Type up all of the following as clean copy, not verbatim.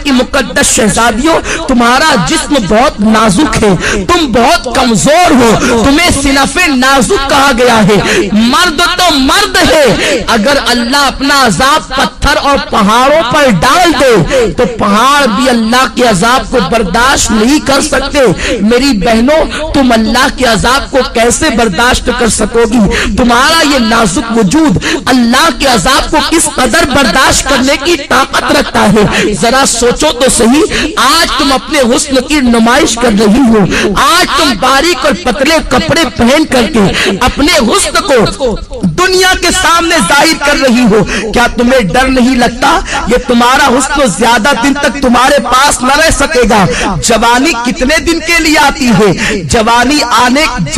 کی مقدس شہزادیوں، تمہارا جسم بہت نازک ہے، تم بہت کمزور ہو، تمہیں صنف نازک کہا گیا ہے۔ مرد تو مرد ہے، اگر اللہ اپنا عذاب پتھر اور پہاڑوں پر ڈال دے تو پہاڑ بھی اللہ کے عذاب کو برداشت نہیں کر سکتے۔ میری بہنوں، تم اللہ کے عذاب کو کیسے برداشت کر سکو گی؟ تمہارا یہ نازک وجود اللہ کے عذاب کو کس قدر برداشت کرنے کی طاقت رکھتا ہے؟ ذرا سوچو تو صحیح۔ آج تم اپنے حسن کی نمائش کر رہی ہو، آج تم باریک اور پتلے کپڑے پہن کر کے اپنے حسن کو دنیا کے سامنے ظاہر کر رہی ہو۔ کیا تمہیں ڈر نہیں لگتا یہ تمہارا حسن زیادہ دن تک تمہارے پاس نہ رہ سکے گا؟ جوانی کتنے دن کے لیے آتی ہے؟ جوانی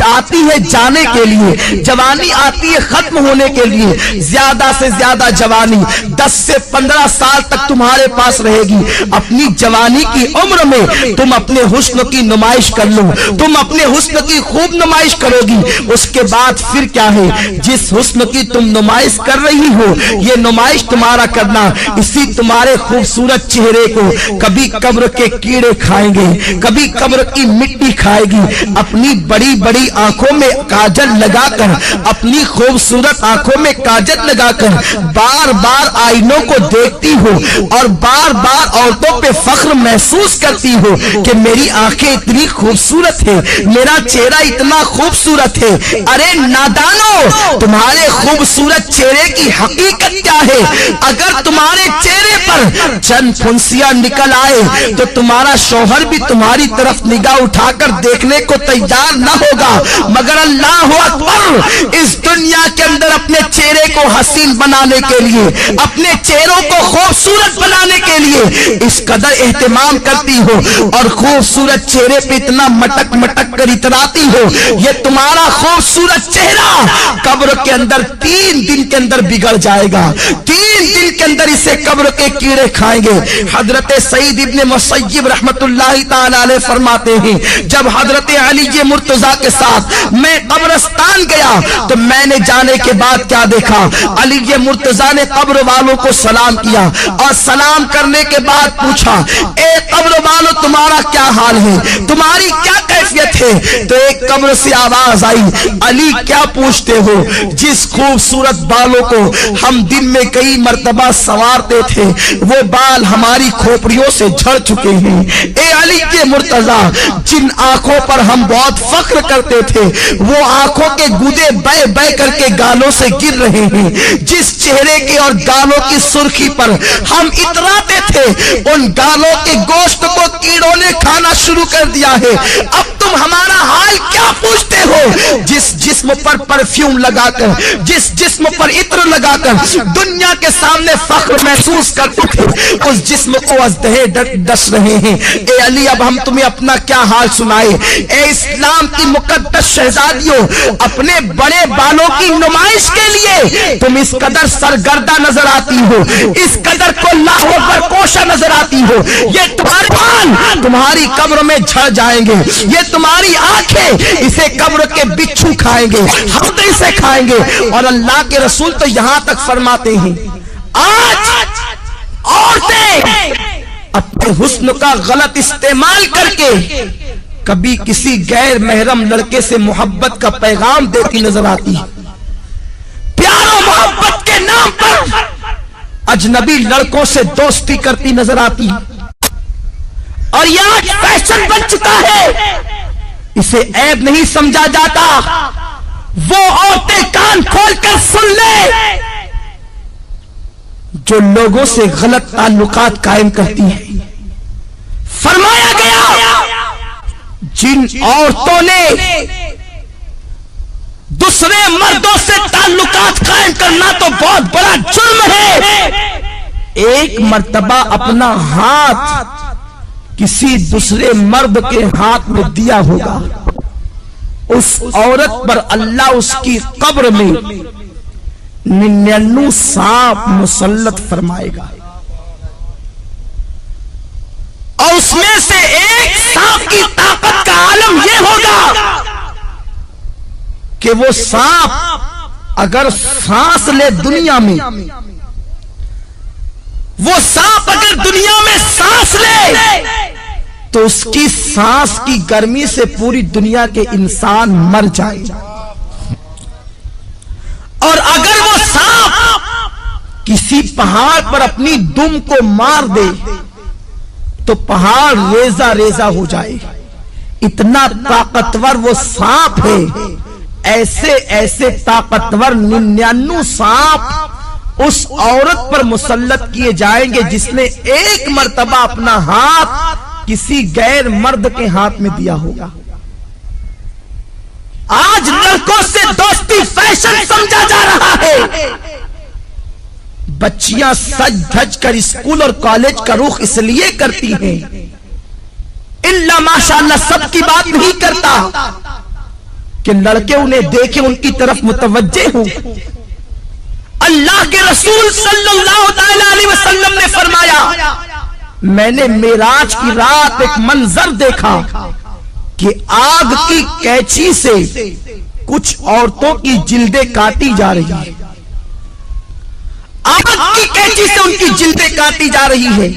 آتی ہے جانے کے لیے، جوانی آتی ہے ختم ہونے کے لیے۔ زیادہ سے زیادہ جوانی 10 سے 15 سال تک تمہارے پاس رہے گی۔ اپنی جوانی کی عمر میں تم اپنے حسن کی نمائش کر لو، تم اپنے حسن کی خوب نمائش کرو گی۔ اس کے بعد پھر کیا ہے؟ جس حسن کی تم نمائش کر رہی ہو، یہ نمائش تمہارا کرنا اسی تمہارے خوبصورت چہرے کو کبھی قبر کے کیڑے کھائیں گے، کبھی قبر کی مٹی کھائے گی۔ اپنی بڑی بڑی آنکھوں میں کاجل لگا کر، اپنی خوبصورت آنکھوں میں کاجل لگا کر بار بار آئینوں کو دیکھتی ہو اور بار بار عورتوں پہ فخر محسوس کرتی ہو کہ میری آنکھیں اتنی خوبصورت ہے، میرا چہرہ اتنا خوبصورت ہے۔ ارے نادانو، تمہارے خوبصورت چہرے کی حقیقت کیا ہے؟ اگر تمہارے چہرے پر چند پھنسیاں نکل آئے تو تمہارا شوہر بھی تمہاری طرف نگاہ اٹھا کر دیکھنے کو تیار نہ ہوگا، مگر اللہ اکبر، اس دنیا کے اندر اپنے چہرے کو حسین بنانے کے لیے، اپنے چہروں کو خوبصورت بنانے کے لیے اس قدر اہتمام کرتی ہو اور خوبصورت چہرے پہ اتنا مٹک مٹک کر اتراتی ہو۔ یہ تمہارا خوبصورت چہرہ قبر کے اندر 3 دن کے اندر بگڑ جائے گا، 3 دن کے اندر اسے قبر کے کیڑے کھائیں گے۔ حضرت سعید ابن مسیب رحمت اللہ تعالی علیہ فرماتے ہیں، جب حضرت علی مرتضیٰ کے ساتھ میں قبرستان گیا تو میں نے جانے کے بعد کیا دیکھا؟ علی مرتضیٰ نے قبر والوں کو سلام کیا اور سلام کرنے کے بعد پوچھا، اے قبر والوں، تمہارا کیا حال ہے؟ تمہاری کیا کیفیت ہے؟ تو ایک قبر سے آواز آئی، علی کیا پوچھتے ہو؟ جس خوبصورت بالوں کو ہم دن میں کئی مرتبہ سنوارتے تھے وہ بال ہماری کھوپڑیوں سے جھڑ چکے ہیں۔ اے علی کے مرتضیٰ، جن آنکھوں پر ہم بہت فخر کرتے تھے وہ آنکھوں کے گودے بے بے کر کے گالوں سے گر رہے ہیں۔ جس چہرے کے اور گالوں کی سرخی پر ہم اتراتے تھے ان گالوں کے گوشت کو کیڑوں نے کھانا شروع کر دیا ہے۔ اب تم ہمارا حال کیا پوچھتے ہو؟ جس جسم پر پرفیوم لگا کر، جس جسم پر عطر لگا کر دنیا کے سامنے فخر محسوس کرتے تھے، اس جسم کو ازدہے ڈس رہے ہیں۔ اے علی، اب ہم تمہیں اپنا کیا حال سنائے؟ اے اسلام کی مقدس شہزادیوں، اپنے بڑے بالوں کی نمائش کے لیے تم اس قدر سرگردہ نظر آتی ہو، اس قدر کو لاہور پر کوشا نظر آتی ہو۔ یہ تمہارے بال تمہاری قبر میں جھڑ جائیں گے، یہ تمہاری آنکھیں اسے قبر کے بچھو کھائیں گے، ہم اسے کھائیں گے۔ اور اللہ کے رسول تو یہاں تک فرماتے ہیں، آج عورتیں اپنے حسن کا غلط استعمال کر کے کبھی کسی غیر محرم لڑکے سے محبت کا پیغام دیتی نظر آتی، پیار و محبت کے نام پر اجنبی لڑکوں سے دوستی کرتی نظر آتی، اور یہ آج فیشن بن چکا ہے، اسے عیب نہیں سمجھا جاتا۔ وہ عورتیں کان کھول کر سن لے جو لوگوں سے غلط تعلقات قائم کرتی ہیں۔ فرمایا گیا جن عورتوں نے دوسرے مردوں سے تعلقات قائم کرنا تو بہت بڑا جرم ہے، ایک مرتبہ اپنا ہاتھ کسی دوسرے مرد کے ہاتھ میں دیا ہوگا، اس عورت پر اللہ اس کی قبر میں 99 سانپ مسلط فرمائے گا، اور اس میں سے ایک سانپ کی طاقت کا عالم یہ ہوگا کہ وہ سانپ اگر سانس لے دنیا میں، وہ سانپ اگر دنیا میں سانس لے تو اس کی سانس کی گرمی سے پوری دنیا کے انسان مر جائے، اور اگر وہ سانپ کسی پہاڑ پر اپنی دم کو مار دے تو پہاڑ ریزہ ریزہ ہو جائے، اتنا طاقتور وہ سانپ ہے۔ ایسے ایسے طاقتور 99 سانپ اس عورت پر مسلط کیے جائیں گے جس نے ایک مرتبہ اپنا ہاتھ کسی غیر مرد کے ہاتھ میں دیا ہوگا۔ آج لڑکوں سے دوستی فیشن سمجھا جا رہا ہے، بچیاں سج دھج کر اسکول اور کالج کا رخ اس لیے کرتی ہیں، اللہ ماشاءاللہ سب کی بات نہیں کرتا کہ لڑکے انہیں دیکھیں، ان کی طرف متوجہ ہوں۔ اللہ کے رسول صلی اللہ علیہ وسلم نے فرمایا، میں نے معراج کی رات ایک منظر دیکھا کہ آگ کی کینچی سے کچھ عورتوں کی جلدیں کاٹی جا رہی ہیں، آگ کی کینچی سے ان کی جلدیں کاٹی جا رہی ہے۔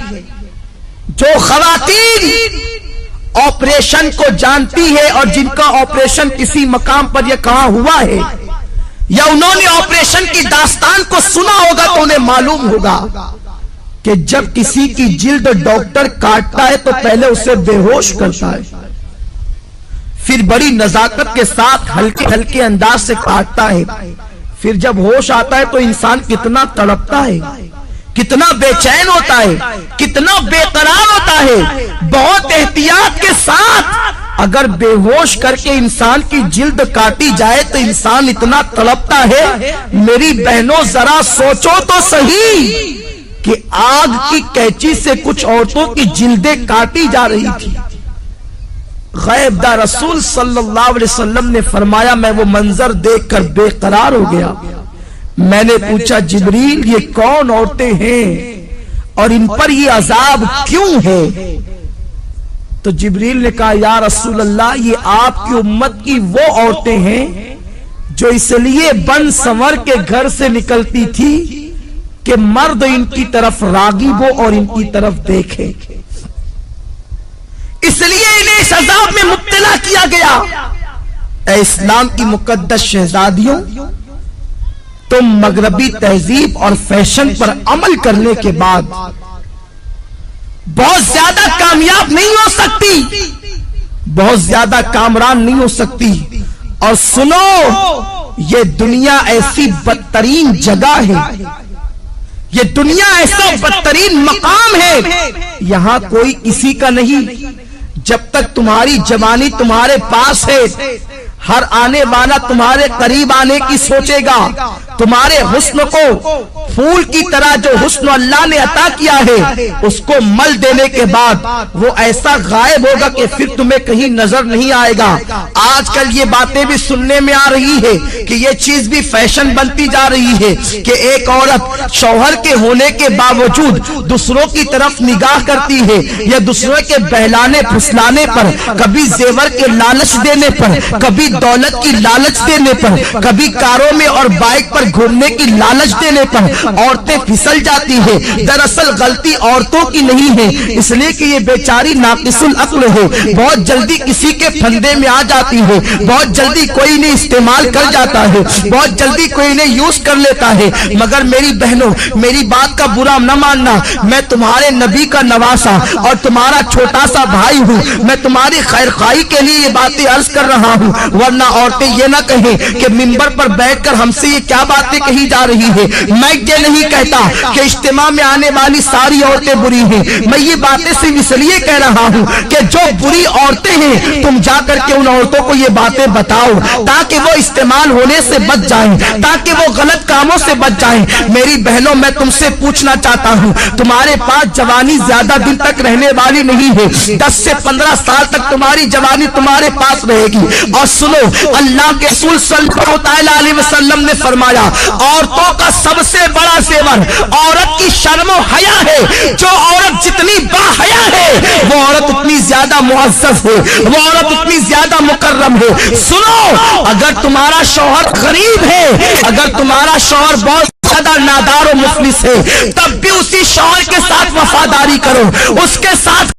جو خواتین آپریشن کو جانتی ہے اور جن کا آپریشن کسی مقام پر یہ کہاں ہوا ہے یا انہوں نے آپریشن کی داستان کو سنا ہوگا تو انہیں معلوم ہوگا کہ جب کسی کی جلد ڈاکٹر کاٹتا ہے تو پہلے اسے بے ہوش کرتا ہے، پھر بڑی نزاکت کے ساتھ ہلکے ہلکے انداز سے کاٹتا ہے، پھر جب ہوش آتا ہے تو انسان کتنا تڑپتا ہے، کتنا بے چین ہوتا ہے، کتنا بے قرار ہوتا ہے۔ بہت احتیاط کے ساتھ اگر بے ہوش کر کے انسان کی جلد کاٹی جائے تو انسان اتنا تڑپتا ہے۔ میری بہنوں ذرا سوچو تو صحیح کہ آگ کی کینچی سے کچھ عورتوں کی جلدیں کاٹی جا رہی تھی۔ غیب دار رسول صلی اللہ علیہ وسلم نے فرمایا، میں وہ منظر دیکھ کر بے قرار ہو گیا۔ میں نے پوچھا، جبریل یہ کون عورتیں ہیں اور ان پر یہ عذاب کیوں ہے؟ تو جبریل نے کہا، یا رسول اللہ یہ آپ کی امت کی وہ عورتیں ہیں جو اس لیے بن سنور کے گھر سے نکلتی تھی کہ مرد ان کی طرف راغب ہو اور ان کی طرف دیکھے، اس لیے انہیں اس عذاب میں مبتلا کیا گیا۔ اے اسلام کی مقدس شہزادیوں، تم مغربی تہذیب اور فیشن پر عمل کرنے کے بعد بہت زیادہ کامیاب نہیں ہو سکتی، بہت زیادہ کامران نہیں ہو سکتی۔ اور سنو، یہ دنیا ایسی بدترین جگہ ہے، یہ دنیا ایسا بدترین مقام ہے، یہاں کوئی کسی کا نہیں۔ جب تک تمہاری جوانی تمہارے پاس ہے، ہر آنے والا تمہارے قریب آنے کی سوچے گا، تمہارے حسن کو پھول کی طرح جو حسن اللہ نے عطا کیا ہے اس کو مل دینے کے بعد وہ ایسا غائب ہوگا کہ پھر تمہیں کہیں نظر نہیں آئے گا۔ آج کل یہ باتیں بھی سننے میں آ رہی ہے کہ یہ چیز بھی فیشن بنتی جا رہی ہے کہ ایک عورت شوہر کے ہونے کے باوجود دوسروں کی طرف نگاہ کرتی ہے، یا دوسروں کے بہلانے پھسلانے پر، کبھی زیور کے لالچ دینے پر، کبھی دولت کی لالچ دینے پر، کبھی کاروں میں اور بائک پر گھومنے کی لالچ دینے پر عورتیں پھسل جاتی ہیں۔ دراصل غلطی عورتوں کی نہیں ہے، اس لیے کہ یہ بیچاری ناقص العقل ہے، بہت جلدی کسی کے پھندے میں آ جاتی ہے، بہت جلدی کوئی نے استعمال کر جاتا ہے، بہت جلدی کوئی نے یوز کر لیتا ہے۔ مگر میری بہنوں، میری بات کا برا نہ ماننا، میں تمہارے نبی کا نواسا اور تمہارا چھوٹا سا بھائی ہوں، میں تمہاری خیر خواہی کے لیے یہ باتیں عرض کر رہا ہوں، ورنہ عورتیں یہ نہ کہیں کہ منبر پر بیٹھ کر ہم سے یہ کیا باتیں کہی جا رہی ہے۔ میں یہ نہیں کہتا کہ اجتماع میں آنے والی ساری عورتیں بری ہیں، میں یہ باتیں صرف اس لیے کہہ رہا ہوں کہ جو بری عورتیں ہیں تم جا کر کے ان عورتوں کو یہ باتیں بتاؤ تاکہ وہ استعمال ہونے سے بچ جائیں، تاکہ وہ غلط کاموں سے بچ جائیں۔ میری بہنوں، میں تم سے پوچھنا چاہتا ہوں، تمہارے پاس جوانی زیادہ دن تک رہنے والی نہیں ہے، 10 سے 15 سال تک تمہاری جوانی تمہارے پاس رہے گی۔ اور سنو، اللہ کے رسول صلی اللہ علیہ وسلم نے فرمایا، عورتوں کا سب سے بڑا زیور عورت کی شرم و حیا ہے۔ جو عورت جتنی با حیا ہے وہ عورت اتنی زیادہ معزز ہے، وہ عورت اتنی زیادہ مکرم ہے۔ سنو، اگر تمہارا شوہر غریب ہے، اگر تمہارا شوہر بہت زیادہ نادار و مفلس ہے، تب بھی اسی شوہر کے ساتھ وفاداری کرو، اس کے ساتھ